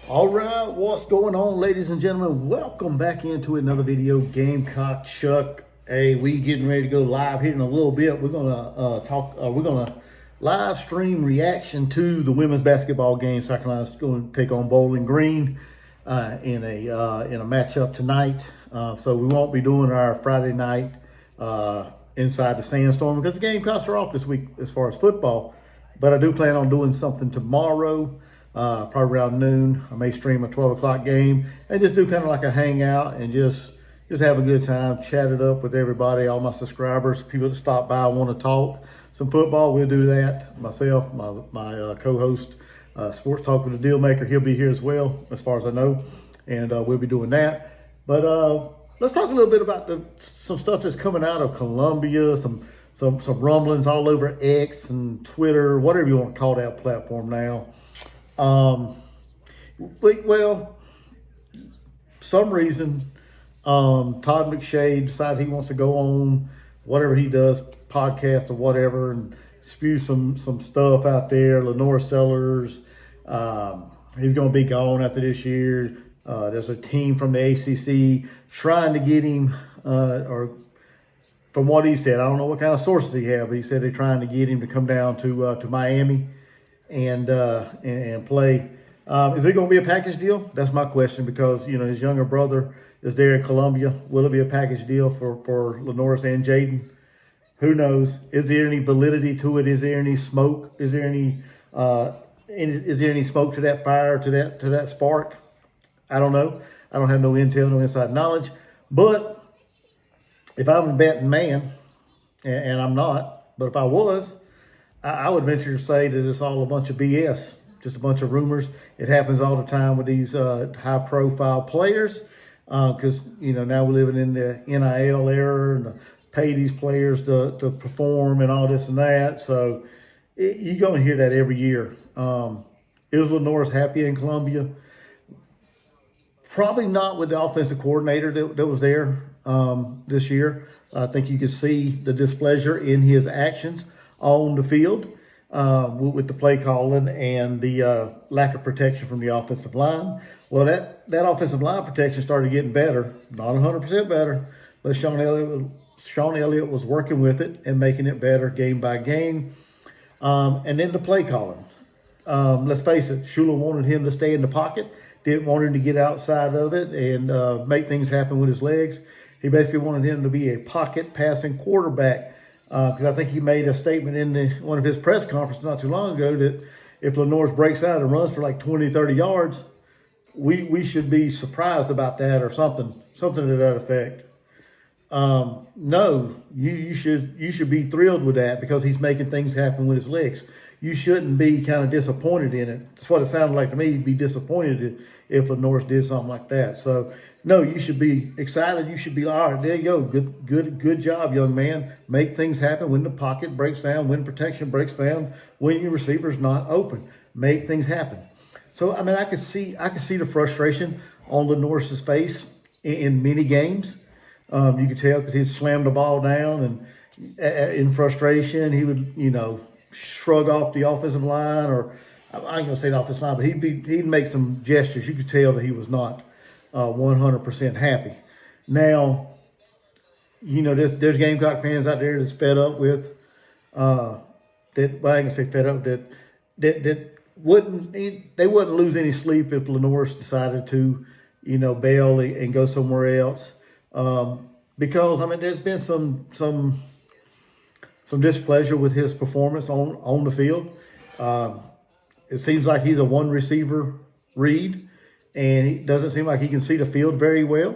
All right, what's going on, ladies and gentlemen? Welcome back into another video. Gamecock Chuck. Hey, we getting ready to go live here in a little bit. We're gonna we're gonna live stream reaction to the women's basketball game. South Carolina's going to take on Bowling Green in a matchup tonight. So we won't be doing our Friday night inside the sandstorm because the Gamecocks are off this week as far as football. But I do plan on doing something tomorrow. Probably around noon. I may stream a 12 o'clock game and just do kind of like a hangout and just have a good time, chat it up with everybody, all my subscribers, people that stop by want to talk some football. We'll do that. Myself, my co-host, Sports Talk with the Deal Maker, he'll be here as well, as far as I know, and we'll be doing that. But let's talk a little bit about some stuff that's coming out of Columbia, some rumblings all over X and Twitter, whatever you want to call that platform now. Well, some reason, Todd McShay decided he wants to go on whatever he does, podcast or whatever, and spew some stuff out there. LaNorris Sellers, he's going to be gone after this year. There's a team from the ACC trying to get him, or from what he said, I don't know what kind of sources he had, but he said they're trying to get him to come down to Miami and play. Is it going to be a package deal? That's my question, because his younger brother is there in Columbia. Will it be a package deal for LaNorris and Jaden? Who knows? Is there any validity to it? Is there any smoke? Is there any smoke to that fire, to that spark? I don't know. I don't have no intel, no inside knowledge. But if I'm a betting man, and I'm not, but if I was, I would venture to say that it's all a bunch of BS, just a bunch of rumors. It happens all the time with these high-profile players because, now we're living in the NIL era and pay these players to perform and all this and that. So you're going to hear that every year. Is LaNorris happy in Columbia? Probably not with the offensive coordinator that was there this year. I think you could see the displeasure in his actions on the field with the play calling and the lack of protection from the offensive line. Well, that offensive line protection started getting better, not 100% better, but Sean Elliott was working with it and making it better game by game. And then the play calling. Let's face it, Shula wanted him to stay in the pocket, didn't want him to get outside of it and make things happen with his legs. He basically wanted him to be a pocket passing quarterback. Because I think he made a statement in one of his press conferences not too long ago that if LaNorris breaks out and runs for like 20, 30 yards, we should be surprised about that or something to that effect. No, you should be thrilled with that because he's making things happen with his legs. You shouldn't be kind of disappointed in it. That's what it sounded like to me. You'd be disappointed if LaNorris did something like that. So, no, you should be excited. You should be, all right, there you go. Good job, young man. Make things happen when the pocket breaks down, when protection breaks down, when your receiver's not open. Make things happen. So, I mean, I could see the frustration on LaNorris's face in many games. You could tell because he'd slam the ball down and in frustration, he would, shrug off the offensive line, or I ain't gonna say the offensive line, but he'd make some gestures. You could tell that he was not 100% happy. Now, there's Gamecock fans out there that's fed up with that. Well, I ain't gonna say fed up that they wouldn't lose any sleep if LaNorris decided to, bail and go somewhere else. Because I mean, there's been some displeasure with his performance on the field. It seems like he's a one receiver read, and it doesn't seem like he can see the field very well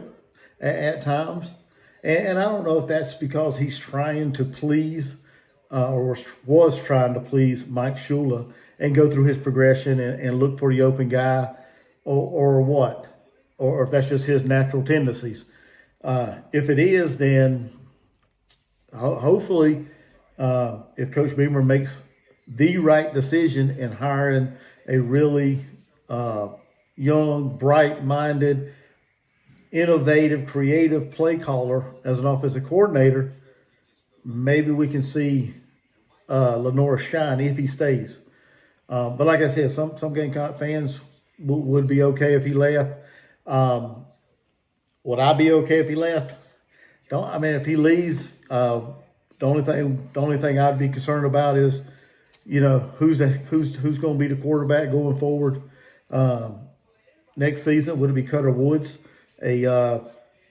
at times. And I don't know if that's because he's trying to please or was trying to please Mike Shula and go through his progression and look for the open guy or what, or if that's just his natural tendencies. If it is, then hopefully if Coach Beamer makes the right decision in hiring a really young, bright-minded, innovative, creative play caller as an offensive coordinator, maybe we can see LaNorris shine if he stays. But like I said, some Gamecock fans would be okay if he left. Would I be okay if he left? Don't I mean if he leaves? The only thing I'd be concerned about is, who's going to be the quarterback going forward next season. Would it be Cutter Woods, a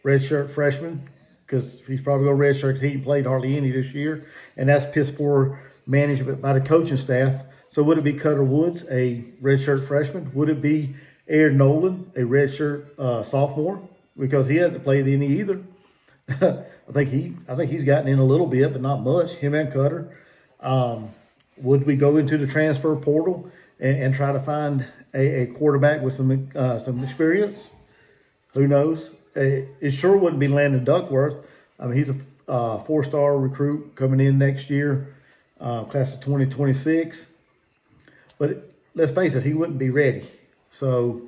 redshirt freshman? Because he's probably going to redshirt. He ain't played hardly any this year, and that's piss poor management by the coaching staff. So would it be Cutter Woods, a redshirt freshman? Would it be Aaron Nolan, a redshirt sophomore? Because he hasn't played any either. I think he's gotten in a little bit, but not much. Him and Cutter. Would we go into the transfer portal and try to find a quarterback with some experience? Who knows? It sure wouldn't be Landon Duckworth. I mean, he's a 4-star recruit coming in next year, class of 2026. But let's face it, he wouldn't be ready. So,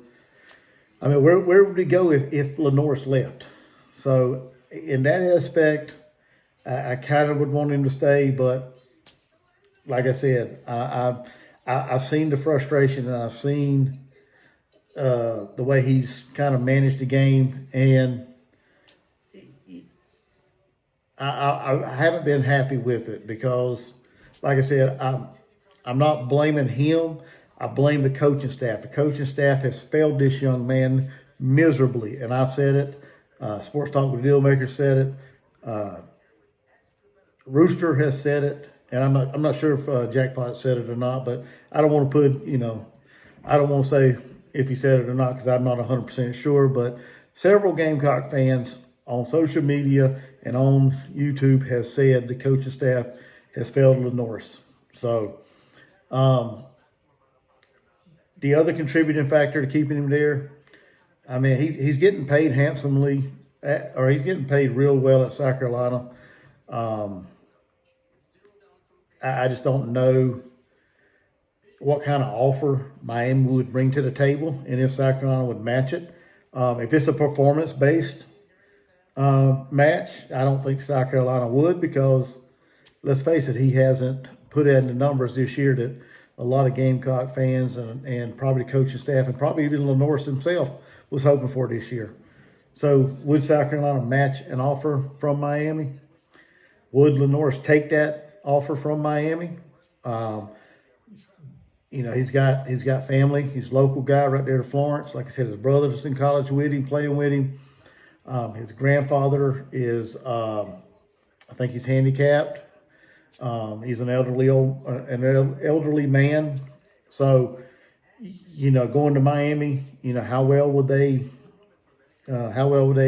I mean, where would we go if LaNorris left? So, in that aspect, I kind of would want him to stay, but like I said, I've seen the frustration, and I've seen the way he's kind of managed the game, and I haven't been happy with it because, like I said, I'm not blaming him. I blame the coaching staff. The coaching staff has failed this young man miserably, and I've said it. Sports Talk with Dealmaker said it. Rooster has said it, and I'm not sure if Jackpot said it or not. But I don't want to put I don't want to say if he said it or not because I'm not 100% sure. But several Gamecock fans on social media and on YouTube has said the coaching staff has failed LaNorris. So the other contributing factor to keeping him there, I mean, he's getting paid handsomely, or he's getting paid real well at South Carolina. I just don't know what kind of offer Miami would bring to the table and if South Carolina would match it. If it's a performance-based match, I don't think South Carolina would because, let's face it, he hasn't put in the numbers this year that a lot of Gamecock fans and probably coaching staff and probably even LaNorris himself was hoping for this year. So would South Carolina match an offer from Miami? Would LaNorris take that offer from Miami? He's got family. He's a local guy right there to Florence. Like I said, his brother's in college with him, playing with him. His grandfather is, I think he's handicapped. He's an elderly man. So, going to Miami, how well would they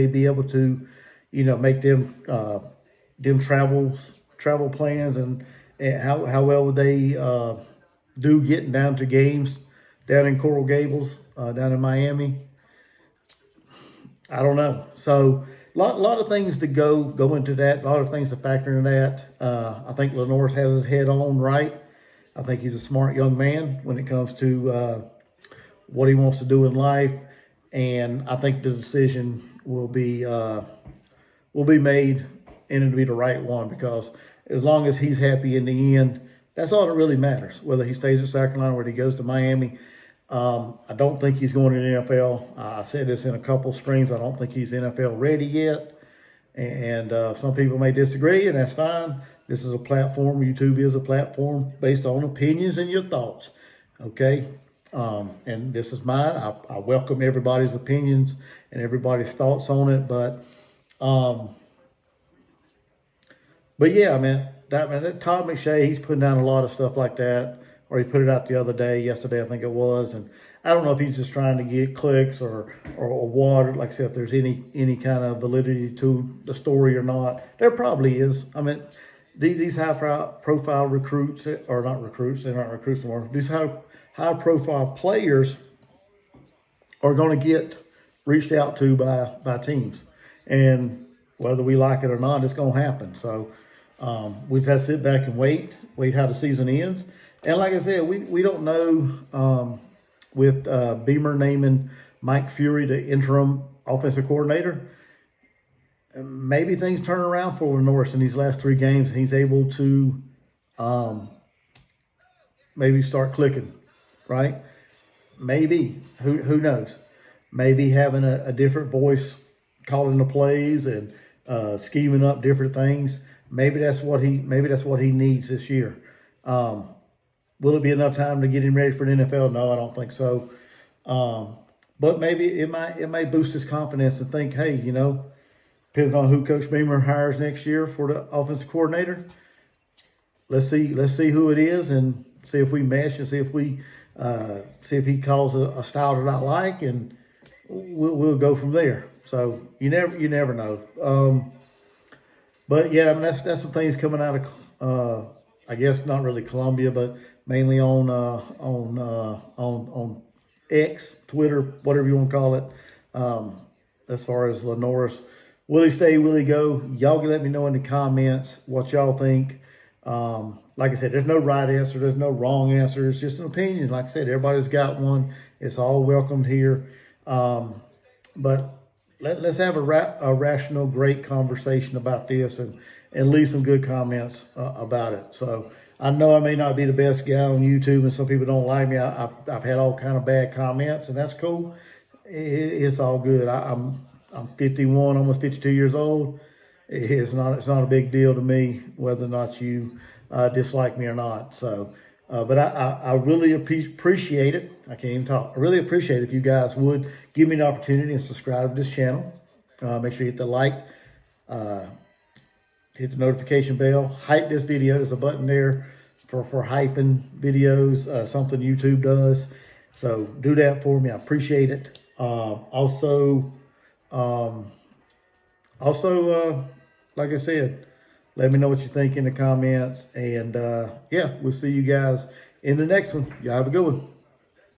be able to, make them travel plans and how well would they do getting down to games down in Coral Gables, down in Miami? I don't know. So a lot of things to go into that. A lot of things to factor in that. I think LaNorris has his head on right. I think he's a smart young man when it comes to what he wants to do in life, and I think the decision will be made and it'll be the right one because as long as he's happy in the end, that's all that really matters. Whether he stays at South Carolina or whether he goes to Miami. I don't think he's going to the NFL. I've said this in a couple streams. I don't think he's NFL ready yet. And some people may disagree, and that's fine. This is a platform. YouTube is a platform based on opinions and your thoughts. Okay? And this is mine. I welcome everybody's opinions and everybody's thoughts on it. But yeah, man, that Todd McShay, he's putting down a lot of stuff like that. Or he put it out the other day, yesterday I think it was, and I don't know if he's just trying to get clicks or what. Like I said, if there's any kind of validity to the story or not, there probably is. I mean, these high-profile recruits, or not recruits, they're not recruits anymore. These high-profile players are going to get reached out to by teams, and whether we like it or not, it's going to happen. So we just have to sit back and wait how the season ends. And like I said, we don't know with Beamer naming Mike Fury the interim offensive coordinator. Maybe things turn around for LaNorris in these last 3 games, and he's able to maybe start clicking, right? maybe, who knows? Maybe having a different voice calling the plays and scheming up different things. Maybe that's what he needs this year. Will it be enough time to get him ready for the NFL? No, I don't think so. But maybe it may boost his confidence and think, hey, depends on who Coach Beamer hires next year for the offensive coordinator. Let's see who it is and see if we mesh and see if he calls a style that I like, and we'll go from there. So you never know. But yeah, I mean that's some things coming out of I guess not really Columbia, but mainly on X, Twitter, whatever you want to call it. As far as LaNorris, will he stay? Will he go? Y'all can let me know in the comments what y'all think. Like I said, there's no right answer. There's no wrong answer. It's just an opinion. Like I said, everybody's got one. It's all welcomed here. But let's have a rational, great conversation about this and leave some good comments about it. So I know I may not be the best guy on YouTube, and some people don't like me. I've had all kind of bad comments, and that's cool. It's all good. I'm 51, almost 52 years old. It's not a big deal to me whether or not you dislike me or not. So, but I really appreciate it. I can't even talk. I really appreciate it if you guys would give me an opportunity and subscribe to this channel. Make sure you hit the like, hit the notification bell, hype this video. There's a button there for hyping videos, something YouTube does. So do that for me. I appreciate it. Also, like I said, let me know what you think in the comments. And yeah, we'll see you guys in the next one. Y'all have a good one.